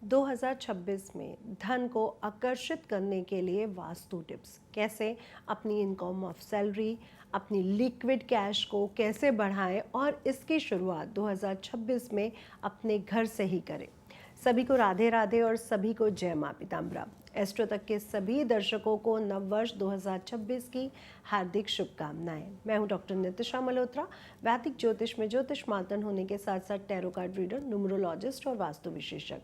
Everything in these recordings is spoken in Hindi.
2026 में धन को आकर्षित करने के लिए वास्तु टिप्स कैसे अपनी इनकम ऑफ सैलरी, अपनी लिक्विड कैश को कैसे बढ़ाएं और इसकी शुरुआत 2026 में अपने घर से ही करें। सभी को राधे राधे और सभी को जय मां पीताम्बरा। एस्ट्रो तक के सभी दर्शकों को नववर्ष 2026 की हार्दिक शुभकामनाएं। मैं हूं डॉक्टर नितिशा मल्होत्रा, वैदिक ज्योतिष में ज्योतिष मातन होने के साथ साथ टैरो कार्ड रीडर, न्यूमरोलॉजिस्ट और वास्तु विशेषज्ञ।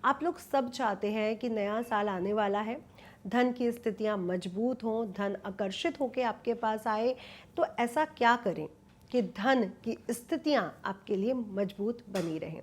आप लोग सब चाहते हैं कि नया साल आने वाला है, धन की स्थितियां मजबूत हों, धन आकर्षित होकर आपके पास आए। तो ऐसा क्या करें कि धन की स्थितियां आपके लिए मजबूत बनी रहें।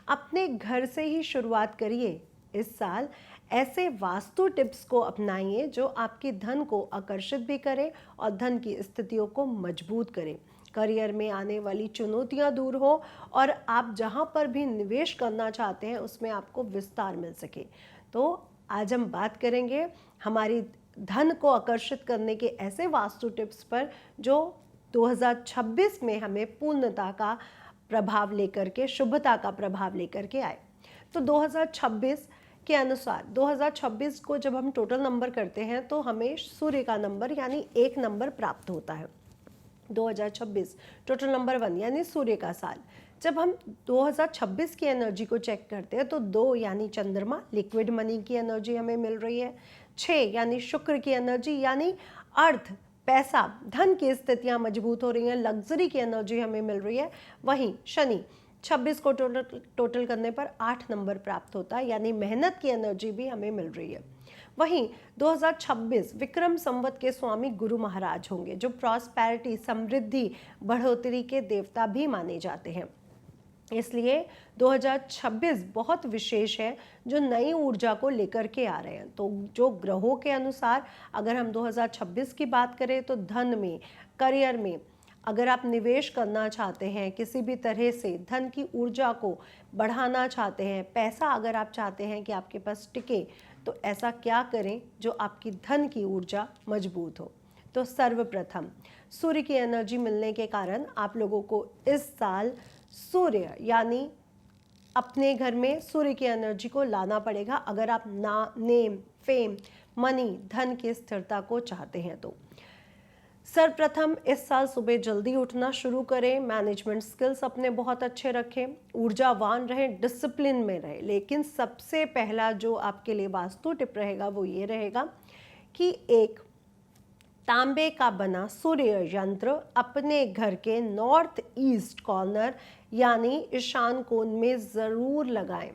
अपने घर से ही शुरुआत करिए। इस साल ऐसे वास्तु टिप्स को अपनाइए जो आपकी धन को आकर्षित भी करें और धन की स्थितियों को मजबूत करें। करियर में आने वाली चुनौतियां दूर हो और आप जहां पर भी निवेश करना चाहते हैं उसमें आपको विस्तार मिल सके। तो आज हम बात करेंगे हमारी धन को आकर्षित करने के ऐसे वास्तु टिप्स पर जो 2026 में हमें पूर्णता का प्रभाव लेकर के, शुभता का प्रभाव लेकर के आए। तो 2026 के अनुसार 2026 को जब हम टोटल नंबर करते हैं तो हमें सूर्य का नंबर यानी 1 नंबर प्राप्त होता है। 2026 टोटल नंबर 1 यानी सूर्य का साल। जब हम 2026 की एनर्जी को चेक करते हैं तो 2 यानी चंद्रमा, लिक्विड मनी की एनर्जी हमें मिल रही है। 6 यानी शुक्र की एनर्जी यानी अर्थ, पैसा, धन की स्थितियां मजबूत हो रही हैं, लग्जरी की एनर्जी हमें मिल रही है। वहीं शनि 26 को टोटल करने पर 8 नंबर प्राप्त होता है यानी मेहनत की एनर्जी भी हमें मिल रही है। वहीं 2026 विक्रम संवत के स्वामी गुरु महाराज होंगे जो प्रॉस्पेरिटी, समृद्धि, बढ़ोतरी के देवता भी माने जाते हैं। इसलिए 2026 बहुत विशेष है जो नई ऊर्जा को लेकर के आ रहे हैं। तो जो ग्रहों के अनुसार अगर हम 2026 की बात करें तो धन में, करियर में अगर आप निवेश करना चाहते हैं, किसी भी तरह से धन की ऊर्जा को बढ़ाना चाहते हैं, पैसा अगर आप चाहते हैं कि आपके पास टिके, तो ऐसा क्या करें जो आपकी धन की ऊर्जा मजबूत हो। तो सर्वप्रथम सूर्य की एनर्जी मिलने के कारण आप लोगों को इस साल सूर्य यानी अपने घर में सूर्य की एनर्जी को लाना पड़ेगा अगर आप नेम, फेम, मनी, धन की स्थिरता को चाहते हैं। तो सर्वप्रथम इस साल सुबह जल्दी उठना शुरू करें, मैनेजमेंट स्किल्स अपने बहुत अच्छे रखें, ऊर्जावान रहें, डिसिप्लिन में रहें। लेकिन सबसे पहला जो आपके लिए वास्तु टिप रहेगा वो ये रहेगा कि एक तांबे का बना सूर्य यंत्र अपने घर के नॉर्थ ईस्ट कॉर्नर यानी ईशान कोण में ज़रूर लगाएं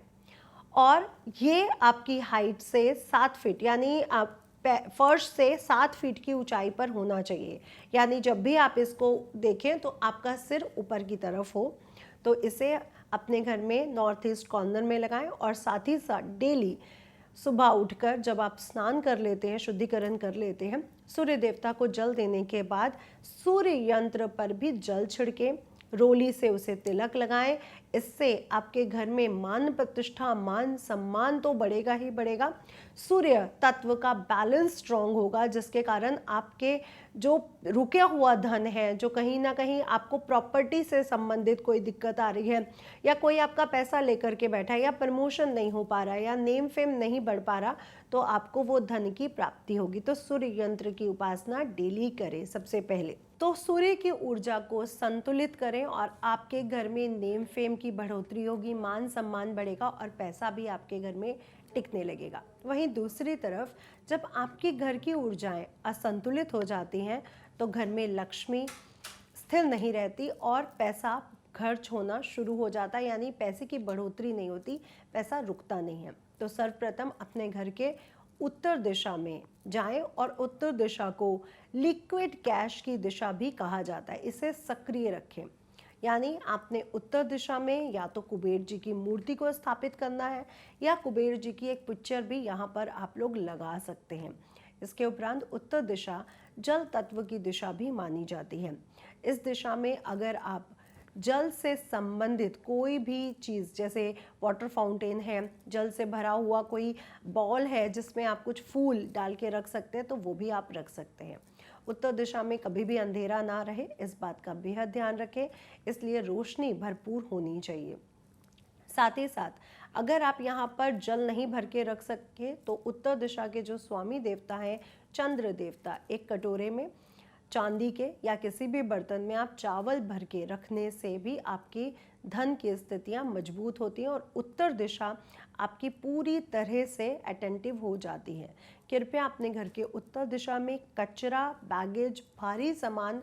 और ये आपकी हाइट से 7 फीट यानी आप फर्श से 7 फीट की ऊंचाई पर होना चाहिए। यानी जब भी आप इसको देखें तो आपका सिर ऊपर की तरफ हो। तो इसे अपने घर में नॉर्थ ईस्ट कॉर्नर में लगाएं और साथ ही साथ डेली सुबह उठकर जब आप स्नान कर लेते हैं, शुद्धिकरण कर लेते हैं, सूर्य देवता को जल देने के बाद सूर्य यंत्र पर भी जल छिड़कें, रोली से उसे तिलक लगाएं। इससे आपके घर में मान प्रतिष्ठा, मान सम्मान तो बढ़ेगा ही बढ़ेगा। सूर्य तत्व का बैलेंस स्ट्रांग होगा जिसके कारण आपके जो रुका हुआ धन है, जो कहीं ना कहीं आपको प्रॉपर्टी से संबंधित कोई दिक्कत आ रही है या कोई आपका पैसा लेकर के बैठा है या प्रमोशन नहीं हो पा रहा है या नेम फेम नहीं बढ़ पा रहा, तो आपको वो धन की प्राप्ति होगी। तो सूर्य यंत्र की उपासना डेली करें सबसे पहले। तो सूर्य की ऊर्जा को संतुलित करें और आपके घर में नेम फेम की बढ़ोतरी होगी, मान सम्मान बढ़ेगा और पैसा भी आपके घर में टिकने लगेगा। वहीं दूसरी तरफ जब आपके घर की ऊर्जाएं असंतुलित हो जाती हैं तो घर में लक्ष्मी स्थिर नहीं रहती और पैसा खर्च होना शुरू हो जाता है, यानी पैसे की बढ़ोतरी नहीं होती, पैसा रुकता नहीं है। तो सर्वप्रथम अपने घर के उत्तर दिशा में जाएं और उत्तर दिशा को लिक्विड कैश की दिशा भी कहा जाता है, इसे सक्रिय रखें। यानी आपने उत्तर दिशा में या तो कुबेर जी की मूर्ति को स्थापित करना है या कुबेर जी की एक पिक्चर भी यहाँ पर आप लोग लगा सकते हैं। इसके उपरांत उत्तर दिशा जल तत्व की दिशा भी मानी जाती है। इस दिशा में अगर आप जल से संबंधित कोई भी चीज़, जैसे वाटर फाउंटेन है, जल से भरा हुआ कोई बॉल है जिसमें आप कुछ फूल डाल के रख सकते हैं, तो वो भी आप रख सकते हैं। उत्तर दिशा में कभी भी अंधेरा ना रहे, इस बात का बेहद ध्यान रखें, इसलिए रोशनी भरपूर होनी चाहिए। साथ ही साथ अगर आप यहाँ पर जल नहीं भर के रख सके तो उत्तर दिशा के जो स्वामी देवता हैं चंद्र देवता, एक कटोरे में चांदी के या किसी भी बर्तन में आप चावल भर के रखने से भी आपकी धन की स्थितियां मजबूत होती हैं और उत्तर दिशा आपकी पूरी तरह से अटेंटिव हो जाती है। कृपया अपने घर के उत्तर दिशा में कचरा, बैगेज, भारी सामान,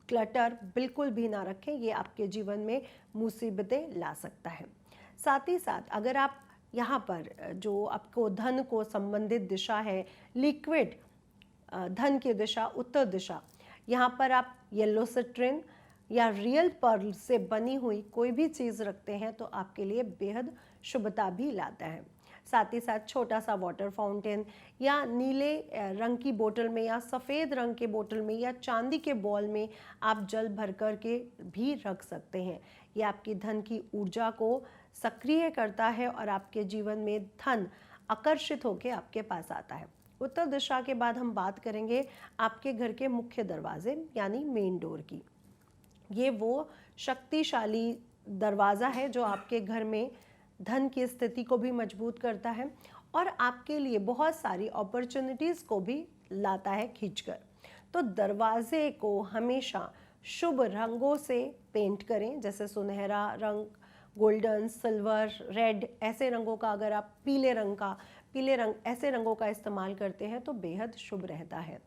क्लटर बिल्कुल भी ना रखें, ये आपके जीवन में मुसीबतें ला सकता है। साथ ही साथ अगर आप यहाँ पर जो आपको धन को संबंधित दिशा है, लिक्विड धन की दिशा उत्तर दिशा, यहाँ पर आप येलो सिट्रिन या रियल पर्ल से बनी हुई कोई भी चीज़ रखते हैं तो आपके लिए बेहद शुभता भी लाता है। साथ ही साथ छोटा सा वाटर फाउंटेन या नीले रंग की बोतल में या सफ़ेद रंग के बोतल में या चांदी के बॉल में आप जल भर कर के भी रख सकते हैं। ये आपकी धन की ऊर्जा को सक्रिय करता है और आपके जीवन में धन आकर्षित होकर आपके पास आता है। उत्तर दिशा के बाद हम बात करेंगे आपके घर के मुख्य दरवाजे यानी मेन डोर की। ये वो शक्तिशाली दरवाज़ा है जो आपके घर में धन की स्थिति को भी मजबूत करता है और आपके लिए बहुत सारी अपॉर्चुनिटीज़ को भी लाता है खींचकर। तो दरवाजे को हमेशा शुभ रंगों से पेंट करें, जैसे सुनहरा रंग, गोल्डन, सिल्वर, रेड, ऐसे रंगों का, अगर आप पीले रंग ऐसे रंगों का इस्तेमाल करते हैं तो बेहद शुभ रहता है।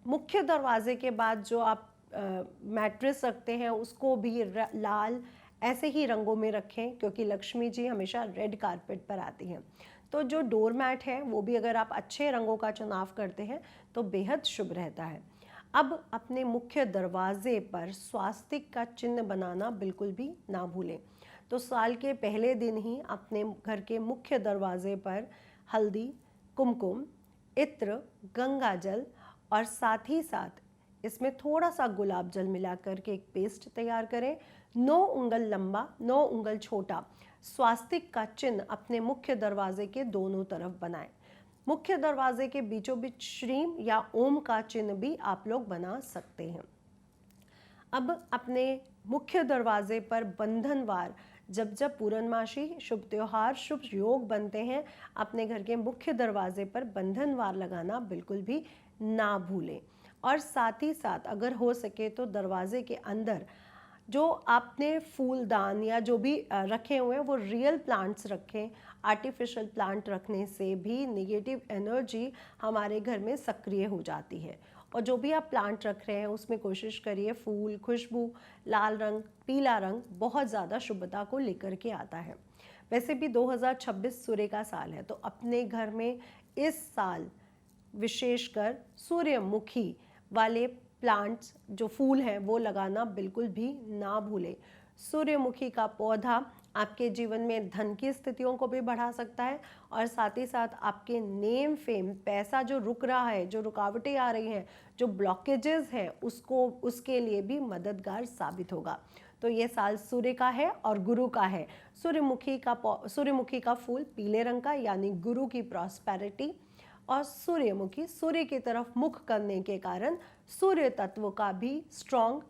मुख्य दरवाजे के बाद जो आप मैट्रेस रखते हैं उसको भी लाल ऐसे ही रंगों में रखें, क्योंकि लक्ष्मी जी हमेशा रेड कारपेट पर आती हैं। तो जो डोर मैट है वो भी अगर आप अच्छे रंगों का चुनाव करते हैं तो बेहद शुभ रहता है। अब अपने मुख्य दरवाजे पर स्वास्तिक का चिन्ह बनाना बिल्कुल भी ना भूलें। तो साल के पहले दिन ही अपने घर के मुख्य दरवाजे पर हल्दी, कुमकुम, इत्र, गंगा जल और साथ ही साथ इसमें थोड़ा सा गुलाब जल मिलाकर के एक पेस्ट तैयार करें। 9 उंगल लंबा, 9 उंगल छोटा स्वास्तिक का चिन्ह अपने मुख्य दरवाजे के दोनों तरफ बनाएं। मुख्य दरवाजे के बीचों बीच श्रीम या ओम का चिन्ह भी आप लोग बना सकते हैं। अब अपने मुख्य दरवाजे पर बंधनवार जब पूर्णमासी, शुभ त्योहार, शुभ योग बनते हैं, अपने घर के मुख्य दरवाजे पर बंधनवार लगाना बिल्कुल भी ना भूलें। और साथ ही साथ अगर हो सके तो दरवाजे के अंदर जो आपने फूलदान या जो भी रखे हुए हैं वो रियल प्लांट्स रखें। आर्टिफिशियल प्लांट रखने से भी नेगेटिव एनर्जी हमारे घर में सक्रिय हो जाती है। और जो भी आप प्लांट रख रहे हैं उसमें कोशिश करिए फूल, खुशबू, लाल रंग, पीला रंग बहुत ज़्यादा शुभता को लेकर के आता है। वैसे भी 2026 सूर्य का साल है, तो अपने घर में इस साल विशेषकर सूर्यमुखी वाले प्लांट्स जो फूल हैं वो लगाना बिल्कुल भी ना भूलें। सूर्यमुखी का पौधा आपके जीवन में धन की स्थितियों को भी बढ़ा सकता है और साथ ही साथ आपके नेम फेम, पैसा जो रुक रहा है, जो रुकावटें आ रही हैं, जो ब्लॉकेजेस हैं, उसके लिए भी मददगार साबित होगा। तो ये साल सूर्य का है और गुरु का है। सूर्यमुखी का फूल पीले रंग का यानी गुरु की प्रॉस्पेरिटी, और सूर्यमुखी सूर्य की तरफ मुख करने के कारण सूर्य तत्व का भी स्ट्रॉन्ग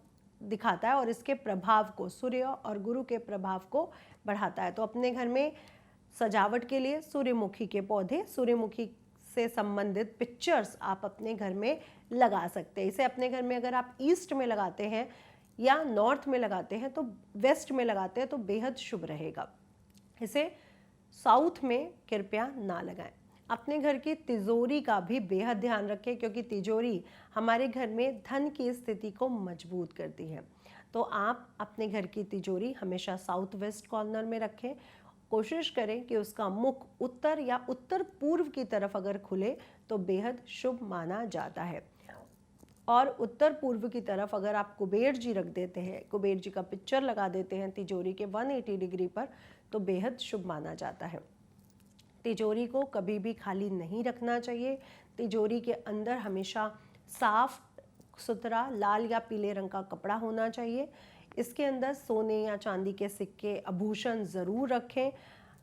दिखाता है और इसके प्रभाव को, सूर्य और गुरु के प्रभाव को बढ़ाता है। तो अपने घर में सजावट के लिए सूर्यमुखी के पौधे, सूर्यमुखी से संबंधित पिक्चर्स आप अपने घर में लगा सकते हैं। इसे अपने घर में अगर आप ईस्ट में लगाते हैं या नॉर्थ में लगाते हैं, तो वेस्ट में लगाते हैं तो बेहद शुभ रहेगा। इसे साउथ में कृपया ना लगाएं। अपने घर की तिजोरी का भी बेहद ध्यान रखें, क्योंकि तिजोरी हमारे घर में धन की स्थिति को मजबूत करती है। तो आप अपने घर की तिजोरी हमेशा साउथ वेस्ट कॉर्नर में रखें। कोशिश करें कि उसका मुख उत्तर या उत्तर पूर्व की तरफ अगर खुले तो बेहद शुभ माना जाता है। और उत्तर पूर्व की तरफ अगर आप कुबेर जी रख देते हैं, कुबेर जी का पिक्चर लगा देते हैं तिजोरी के 180 डिग्री पर, तो बेहद शुभ माना जाता है। तिजोरी को कभी भी खाली नहीं रखना चाहिए। तिजोरी के अंदर हमेशा साफ सुथरा लाल या पीले रंग का कपड़ा होना चाहिए। इसके अंदर सोने या चांदी के सिक्के, आभूषण ज़रूर रखें,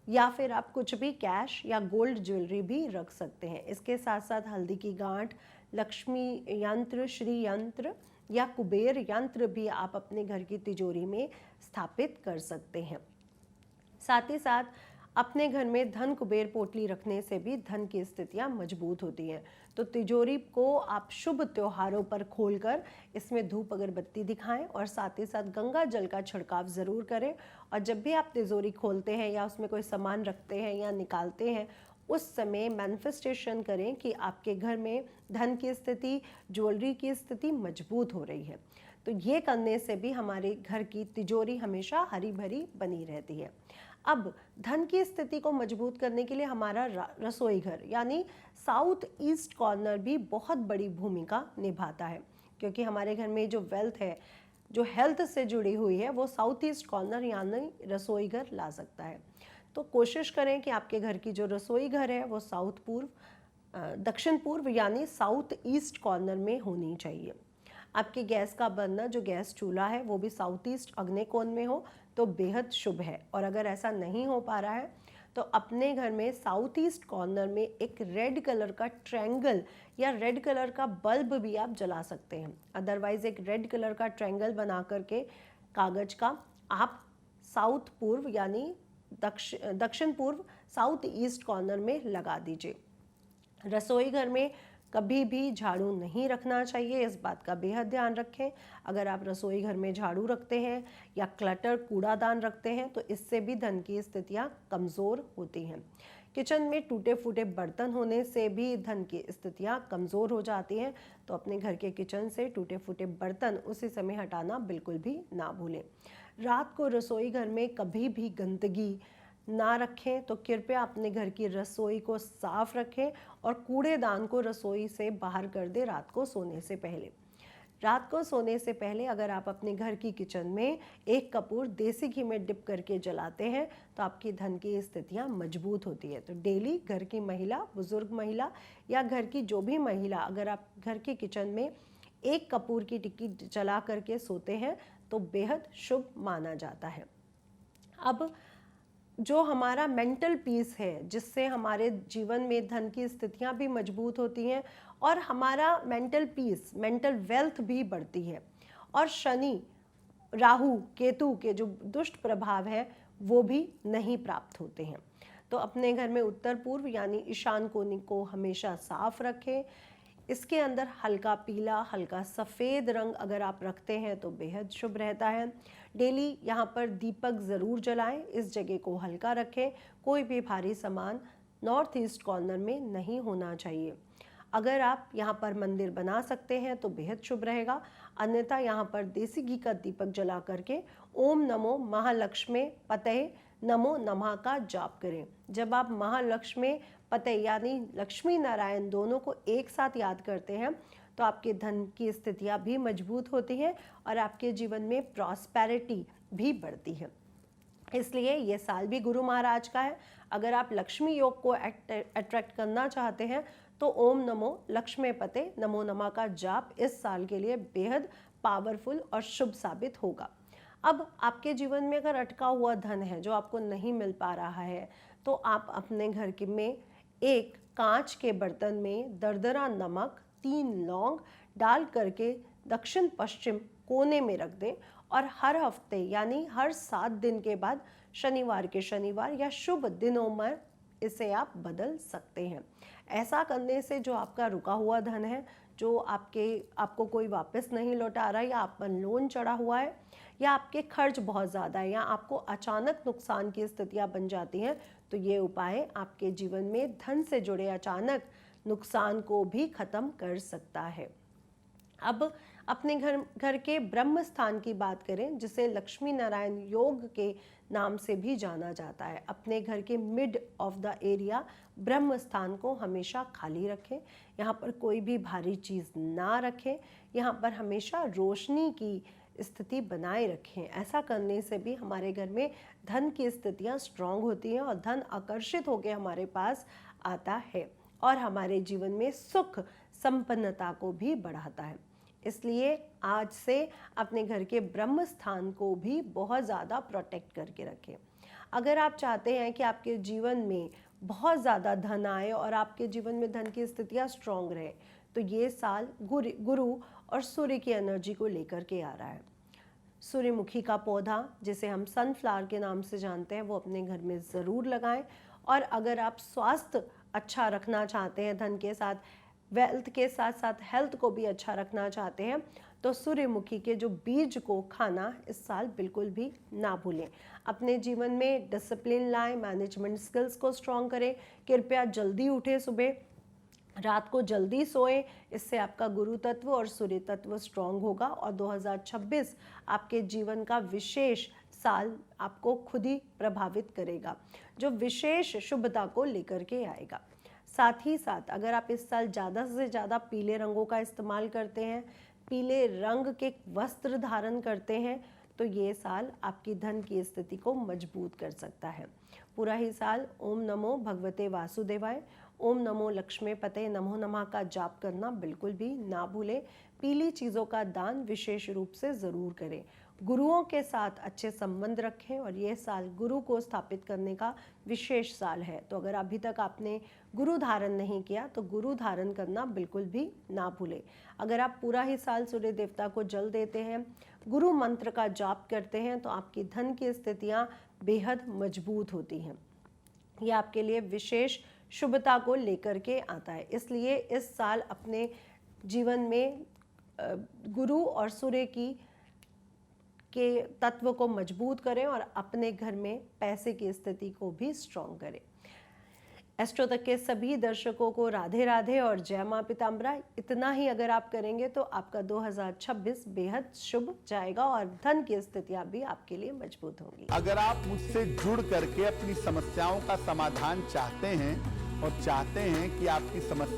या फिर आप कुछ भी कैश या गोल्ड ज्वेलरी भी रख सकते हैं। इसके साथ साथ हल्दी की गांठ, लक्ष्मी यंत्र, श्री यंत्र या कुबेर यंत्र भी आप अपने घर की तिजोरी में स्थापित कर सकते हैं। साथ ही साथ अपने घर में धन कुबेर पोटली रखने से भी धन की स्थितियां मजबूत होती हैं। तो तिजोरी को आप शुभ त्योहारों पर खोलकर इसमें धूप अगरबत्ती दिखाएं और साथ ही साथ गंगा जल का छिड़काव ज़रूर करें। और जब भी आप तिजोरी खोलते हैं या उसमें कोई सामान रखते हैं या निकालते हैं, उस समय मैनिफेस्टेशन करें कि आपके घर में धन की स्थिति, ज्वेलरी की स्थिति मजबूत हो रही है। तो ये करने से भी हमारे घर की तिजोरी हमेशा हरी भरी बनी रहती है। अब धन की स्थिति को मजबूत करने के लिए हमारा रसोई घर यानी साउथ ईस्ट कॉर्नर भी बहुत बड़ी भूमिका निभाता है, क्योंकि हमारे घर में जो वेल्थ है, जो हेल्थ से जुड़ी हुई है, वो साउथ ईस्ट कॉर्नर यानी रसोई घर ला सकता है। तो कोशिश करें कि आपके घर की जो रसोई घर है वो दक्षिण पूर्व यानी साउथ ईस्ट कॉर्नर में होनी चाहिए। आपके गैस का बर्नर, जो गैस चूल्हा है, वो भी साउथ ईस्ट अग्नि कोण में हो तो बेहद शुभ है। और अगर ऐसा नहीं हो पा रहा है तो अपने घर में साउथ ईस्ट कॉर्नर में एक रेड कलर का ट्रायंगल या रेड कलर का बल्ब भी आप जला सकते हैं। अदरवाइज एक रेड कलर का ट्रायंगल बना करके कागज का आप साउथ पूर्व यानी दक्षिण पूर्व साउथ ईस्ट कॉर्नर में लगा दीजिए। रसोई घर में कभी भी झाड़ू नहीं रखना चाहिए, इस बात का बेहद ध्यान रखें। अगर आप रसोई घर में झाड़ू रखते हैं या क्लटर कूड़ादान रखते हैं तो इससे भी धन की स्थितियां कमज़ोर होती हैं। किचन में टूटे फूटे बर्तन होने से भी धन की स्थितियां कमज़ोर हो जाती हैं। तो अपने घर के किचन से टूटे फूटे बर्तन उसी समय हटाना बिल्कुल भी ना भूलें। रात को रसोई घर में कभी भी गंदगी ना रखें, तो कृपया अपने घर की रसोई को साफ रखें और कूड़ेदान को रसोई से बाहर कर दें रात को सोने से पहले। रात को सोने से पहले अगर आप अपने घर की किचन में एक कपूर देसी घी में डिप करके जलाते हैं तो आपकी धन की स्थितियां मजबूत होती है। तो डेली घर की महिला, बुजुर्ग महिला या घर की जो भी महिला, अगर आप घर की किचन में एक कपूर की टिक्की जला करके सोते हैं तो बेहद शुभ माना जाता है। अब जो हमारा मेंटल पीस है, जिससे हमारे जीवन में धन की स्थितियां भी मजबूत होती हैं और हमारा मेंटल पीस, मेंटल वेल्थ भी बढ़ती है, और शनि, राहु, केतु के जो दुष्ट प्रभाव है वो भी नहीं प्राप्त होते हैं। तो अपने घर में उत्तर पूर्व यानी ईशान कोने को हमेशा साफ रखें। इसके अंदर हल्का पीला, हल्का सफ़ेद रंग अगर आप रखते हैं तो बेहद शुभ रहता है। डेली यहाँ पर दीपक ज़रूर जलाएं, इस जगह को हल्का रखें। कोई भी भारी सामान नॉर्थ ईस्ट कॉर्नर में नहीं होना चाहिए। अगर आप यहाँ पर मंदिर बना सकते हैं तो बेहद शुभ रहेगा, अन्यथा यहाँ पर देसी घी का दीपक जला करके ओम नमो महालक्ष्मी पतये नमो नमः का जाप करें। जब आप महालक्ष्मी पतये यानी लक्ष्मी नारायण दोनों को एक साथ याद करते हैं तो आपके धन की स्थितियाँ भी मजबूत होती हैं और आपके जीवन में प्रॉस्पेरिटी भी बढ़ती है। इसलिए ये साल भी गुरु महाराज का है। अगर आप लक्ष्मी योग को अट्रैक्ट करना चाहते हैं तो ओम नमो लक्ष्मी पते नमो नमः का जाप इस साल के लिए बेहद पावरफुल और शुभ साबित होगा। अब आपके जीवन में अगर अटका हुआ धन है जो आपको नहीं मिल पा रहा है तो आप अपने घर के में एक कांच के बर्तन में दरदरा नमक, 3 लौंग डाल करके दक्षिण पश्चिम कोने में रख दें और हर हफ्ते यानी हर 7 दिन के बाद शनिवार के शनिवार या शुभ दिनों में इसे आप बदल सकते हैं। ऐसा करने से जो आपका रुका हुआ धन है, जो आपको कोई वापस नहीं लौटा रहा, या आप पर लोन चढ़ा हुआ है, या आपके खर्च बहुत ज़्यादा है, या आपको अचानक नुकसान की स्थितियां बन जाती हैं, तो ये उपाय आपके जीवन में धन से जुड़े अचानक नुकसान को भी खत्म कर सकता है। अब अपने घर के ब्रह्म स्थान की बात करें, जिसे लक्ष्मी नारायण योग के नाम से भी जाना जाता है। अपने घर के मिड ऑफ द एरिया ब्रह्म स्थान को हमेशा खाली रखें। यहाँ पर कोई भी भारी चीज़ ना रखें। यहाँ पर हमेशा रोशनी की स्थिति बनाए रखें। ऐसा करने से भी हमारे घर में धन की स्थितियाँ स्ट्रांग होती हैं और धन आकर्षित होकर हमारे पास आता है और हमारे जीवन में सुख संपन्नता को भी बढ़ाता है। इसलिए आज से अपने घर के ब्रह्म स्थान को भी बहुत ज़्यादा प्रोटेक्ट करके रखें। अगर आप चाहते हैं कि आपके जीवन में बहुत ज़्यादा धन आए और आपके जीवन में धन की स्थितियाँ स्ट्रांग रहे, तो ये साल गुरु और सूर्य की एनर्जी को लेकर के आ रहा है। सूर्यमुखी का पौधा, जिसे हम सनफ्लावर के नाम से जानते हैं, वो अपने घर में ज़रूर लगाएं। और अगर आप स्वास्थ्य अच्छा रखना चाहते हैं, धन के साथ वेल्थ के साथ साथ हेल्थ को भी अच्छा रखना चाहते हैं, तो सूर्यमुखी के जो बीज को खाना इस साल बिल्कुल भी ना भूलें। अपने जीवन में डिसिप्लिन लाएं, मैनेजमेंट स्किल्स को स्ट्रॉन्ग करें। कृपया जल्दी उठें, सुबह रात को जल्दी सोएं, इससे आपका गुरु तत्व और सूर्य तत्व स्ट्रॉन्ग होगा और 2026 आपके जीवन का विशेष साल आपको खुद ही प्रभावित करेगा, जो विशेष शुभता को लेकर के आएगा। साथ ही साथ अगर आप इस साल ज़्यादा से ज़्यादा पीले रंगों का इस्तेमाल करते हैं, पीले रंग के वस्त्र धारण करते हैं, तो ये साल आपकी धन की स्थिति को मजबूत कर सकता है। पूरा ही साल ओम नमो भगवते वासुदेवाय, ओम नमो लक्ष्मीपते नमो नमः का जाप करना बिल्कुल भी ना भूलें। पीली चीज़ों का दान विशेष रूप से ज़रूर करें। गुरुओं के साथ अच्छे संबंध रखें और ये साल गुरु को स्थापित करने का विशेष साल है। तो अगर अभी तक आपने गुरु धारण नहीं किया तो गुरु धारण करना बिल्कुल भी ना भूलें। अगर आप पूरा ही साल सूर्य देवता को जल देते हैं, गुरु मंत्र का जाप करते हैं, तो आपकी धन की स्थितियाँ बेहद मजबूत होती हैं। यह आपके लिए विशेष शुभता को लेकर के आता है। इसलिए इस साल अपने जीवन में गुरु और सूर्य के तत्व को मजबूत करें और अपने घर में पैसे की स्थिति को भी स्ट्रॉन्ग करें। एस्ट्रो तक के सभी दर्शकों को राधे राधे और जय मां पीताम्बरा। इतना ही अगर आप करेंगे तो आपका 2026 बेहद शुभ जाएगा और धन की स्थितियां भी आपके लिए मजबूत होंगी। अगर आप मुझसे जुड़ करके अपनी समस्याओं का समाधान चाहते हैं और चाहते हैं कि आपकी समस्या